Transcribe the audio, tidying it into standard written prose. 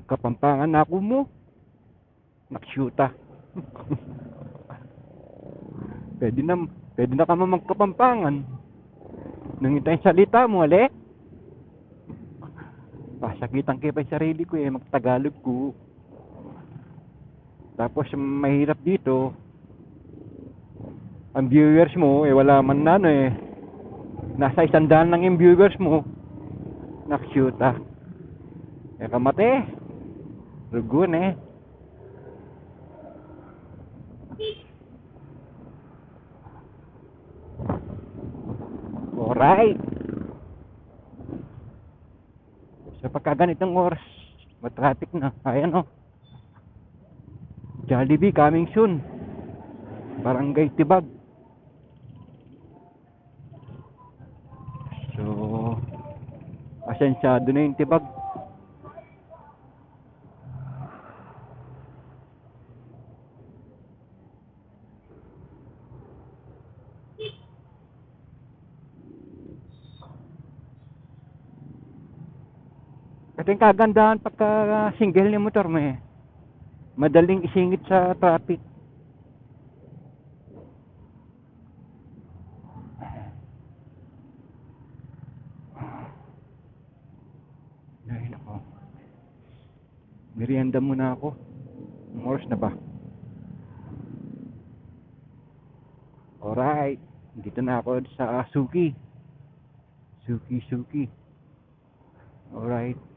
Magkapampangan na ako mo. Naksyuta. pwede na, pwede na ka magkapampangan. Nung ito yung salita mo, ali? Pasakitan kayo pa yung sarili ko eh, magtagalog ko. Tapos mahirap dito, ang viewers mo eh wala man na ano eh. Nasa 100 lang yung viewers mo. Naksyuta. Eh kamate. Rugun eh. Alright. Sa pagkaganitong oras, matraffic na. Ayan o. Jollibee coming soon. Barangay Tibag. So, asensyado na yung Tibag. Ito yung kagandahan pagka single ni motor mo eh. Madaling isingit sa traffic. Ay nako. Merienda muna ako. Ang oras na ba? Alright. Dito na ako sa Suki. Suki. Alright.